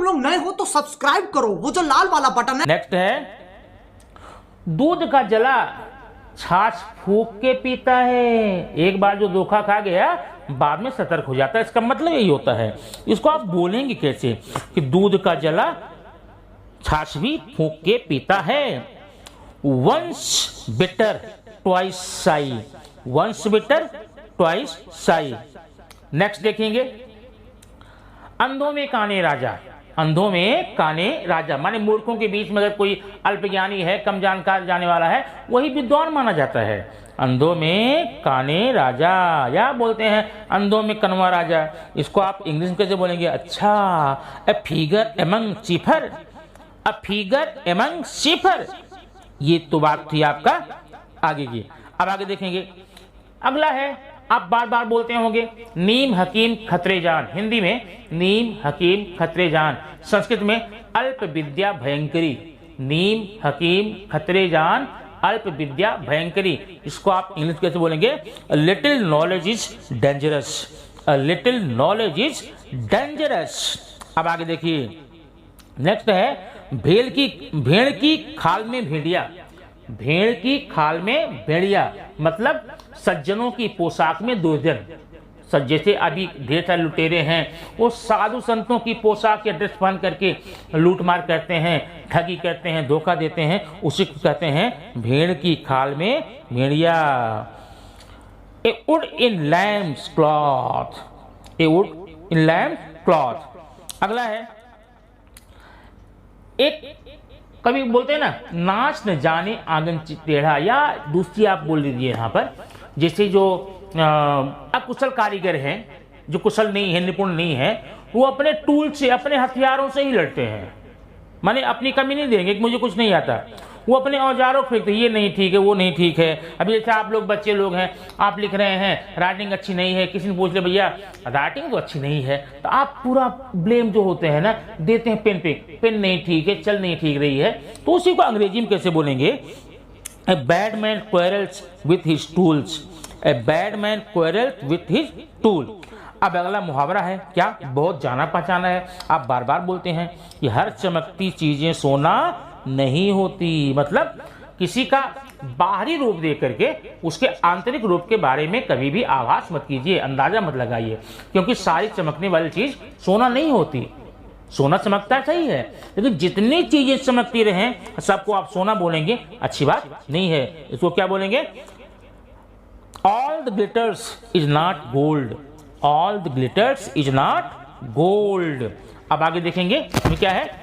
तुम लोग नए हो तो सब्सक्राइब करो, वो जो लाल वाला बटन है। नेक्स्ट है दूध का जला छाछ फूंक के पीता है। एक बार जो धोखा खा गया बाद में सतर्क हो जाता है, इसका मतलब यही होता है। इसको आप बोलेंगे कैसे कि दूध का जला छाछ भी फूंक के पीता है। Once bitter twice shy, once bitter twice shy. Next देखेंगे अंधों में काने राजा। अंधों में काने राजा माने मूर्खों के बीच में अगर कोई अल्पज्ञानी है, कम जानकार जाने वाला है, वही विद्वान माना जाता है। अंधों में काने राजा, या बोलते हैं अंधों में कनवा राजा। इसको आप इंग्लिश में कैसे बोलेंगे? अच्छा, a figure among cipher, a figure among cipher. ये तो बात थी आपका आगे की। अब आगे देखेंगे, अगला है, आप बार बार बोलते होंगे नीम हकीम खतरे जान। हिंदी में नीम हकीम खतरे जान, संस्कृत में अल्प विद्या भयंकरी। नीम हकीम खतरे जान, अल्प विद्या भयंकरी। इसको आप इंग्लिश कैसे बोलेंगे? Little knowledge is dangerous, little knowledge is dangerous. अब आगे देखिए, नेक्स्ट है भेड़ की खाल में भेड़िया। भेड़ की खाल में भेड़िया मतलब सज्जनों की पोशाक में दुर्जन। जैसे अभी ढेर सारे लुटेरे हैं, वो साधु संतों की पोशाक या ड्रेस पहन करके लूटमार करते हैं, ठगी करते हैं, धोखा देते हैं, उसी को कहते हैं भेड़ की खाल में भेड़िया। ए वुड इन लैम्स क्लॉथ, ए वुड इन लैम्स क्लॉथ। अगला है, एक कभी बोलते हैं ना नाच न जाने आंगन टेढ़ा, या दूसरी आप बोल दीजिए यहाँ पर, जैसे जो अकुशल कारीगर हैं, जो कुशल नहीं है, निपुण नहीं है, वो अपने टूल से, अपने हथियारों से ही लड़ते हैं। माने अपनी कमी नहीं देंगे कि मुझे कुछ नहीं आता, वो अपने औजारों फेंकते, ये नहीं ठीक है, वो नहीं ठीक है। अभी जैसे आप लोग बच्चे लोग हैं, आप लिख रहे हैं राइटिंग अच्छी नहीं है, किसी ने पूछ लिया भैया राइटिंग तो अच्छी नहीं है, तो आप पूरा ब्लेम जो होते हैं ना देते हैं पेन पे, पेन नहीं ठीक है, चल नहीं ठीक रही है। तो उसी को अंग्रेजी में कैसे बोलेंगे? A bad man quarrels with his tools, a bad man quarrels with his tool. अब अगला मुहावरा है, क्या बहुत जाना पहचाना है, आप बार बार बोलते हैं कि हर चमकती चीजें सोना नहीं होती। मतलब किसी का बाहरी रूप देख करके उसके आंतरिक रूप के बारे में कभी भी आभास मत कीजिए, अंदाजा मत लगाइए, क्योंकि सारी चमकने वाली चीज सोना नहीं होती। सोना चमकता सही है, लेकिन जितनी चीजें चमकती रहें सबको आप सोना बोलेंगे, अच्छी बात नहीं है। इसको क्या बोलेंगे? All the glitters is not gold, all the glitters is not gold. अब आगे देखेंगे क्या है?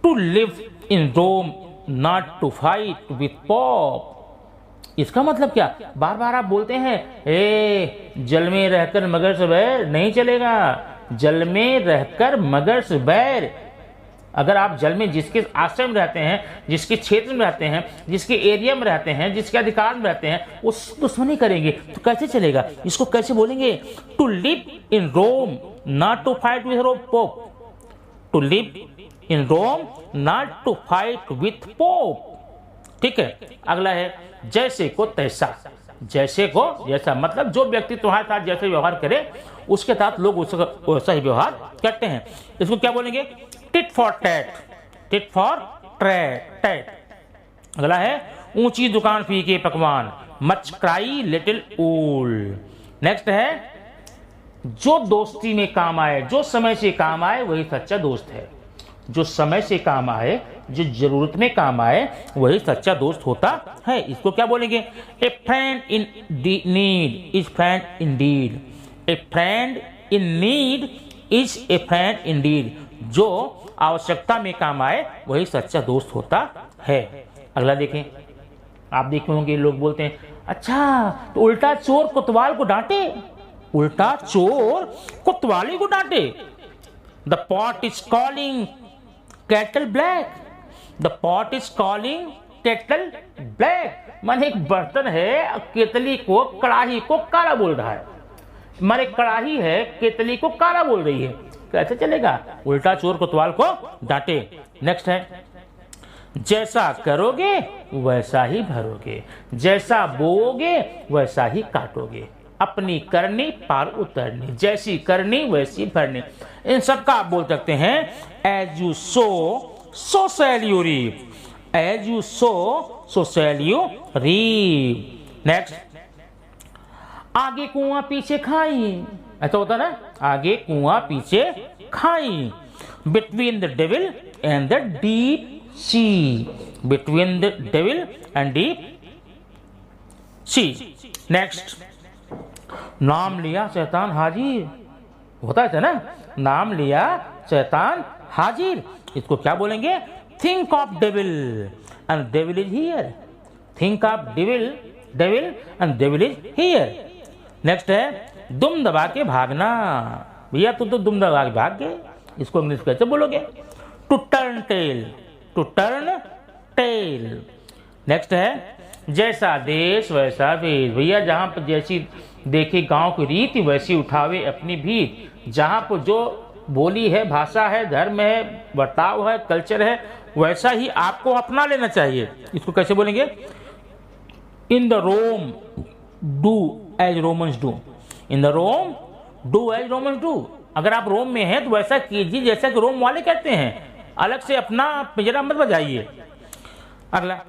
To live in Rome not to fight with pope. इसका मतलब क्या? बार बार आप बोलते हैं ए जल में रहकर मगर से बैर नहीं चलेगा, जल में रहकर मगर से बैर। अगर आप जल में जिसके आश्रय में रहते हैं, जिसके क्षेत्र में रहते हैं, जिसके एरिया में रहते हैं, जिसके अधिकार में रहते हैं, उस दुश्मनी करेंगे तो कैसे चलेगा? इसको कैसे बोलेंगे? To live in Rome not to fight with pope, to live in Rome not to fight with pope. ठीक है। अगला है जैसे को तैसा, जैसे को जैसा मतलब जो व्यक्ति तुम्हारे साथ जैसे व्यवहार करे उसके साथ लोग उसका वैसा ही व्यवहार करते हैं। इसको क्या बोलेंगे? Tit for tat, tit for tat. अगला है ऊंची दुकान फीके पकवान, मच क्राई लिटिल ऊल। नेक्स्ट है जो दोस्ती में काम आए, जो समय से काम आए वही सच्चा दोस्त है। जो समय से काम आए, जो जरूरत में काम आए वही सच्चा दोस्त होता है। इसको क्या बोलेंगे? A friend in need is friend in deed, a friend in need is a friend in deed. जो आवश्यकता में काम आए वही सच्चा दोस्त होता है। अगला देखें, आप देखे होंगे लोग बोलते हैं अच्छा तो उल्टा चोर कोतवाल को डांटे, उल्टा चोर कोतवाली को डांटे। The pot is calling kettle black, the pot is calling kettle black. माने एक बर्तन है, केतली को, कड़ाही को काला बोल रहा है। माने कड़ाही है, केतली को काला बोल रही है, कैसे चलेगा? उल्टा चोर कोतवाल को डांटे। नेक्स्ट है जैसा करोगे वैसा ही भरोगे, जैसा बोओगे वैसा ही काटोगे। अपनी करनी पार उतरनी, जैसी करनी वैसी भरनी। इन सब का आप बोल सकते हैं as you sow so shall you reap, as you sow so shall you reap. Next, आगे कुआं पीछे खाई, ऐसा होता ना, आगे कुआं पीछे खाई। Between the devil and the deep sea, between the devil and deep sea. Next, नाम लिया शैतान हाजिर, होता है ना, नाम लिया शैतान हाजिर। इसको क्या बोलेंगे? Think of devil and devil is here, think of devil, devil and devil is here. Next है दुम दबा के भागना, भैया तुम तो दुम दबा के भाग गए, इसको इंग्लिश कैसे बोलोगे? To turn tail, to turn tail. Next है जैसा देश वैसा वेश, भैया जहाँ पर जैसी देखे गांव की रीति वैसी उठावे अपनी भीत। जहाँ पर जो बोली है, भाषा है, धर्म है, बर्ताव है, कल्चर है, वैसा ही आपको अपना लेना चाहिए। इसको कैसे बोलेंगे? In the Rome do as Romans do, in the Rome do as Romans do. अगर आप रोम में हैं तो वैसा कीजिए जैसा कि रोम वाले कहते हैं, अलग से अपना पिंजरा मत बजाइए। अगला,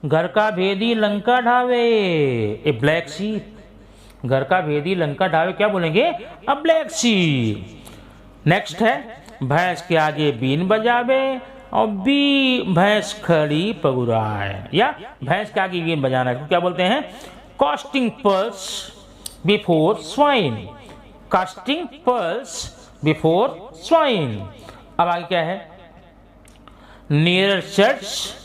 घर का भेदी लंका ढावे, ए ब्लैक शीप, घर का भेदी लंका ढावे क्या बोलेंगे? अ ब्लैक शीप। नेक्स्ट है भैंस के आगे बीन बजावे और भैंस खड़ी पगुराए, या भैंस के आगे बीन बजाना है, क्या बोलते हैं? Casting purse before swine, casting purse before swine. अब आगे क्या है? Near church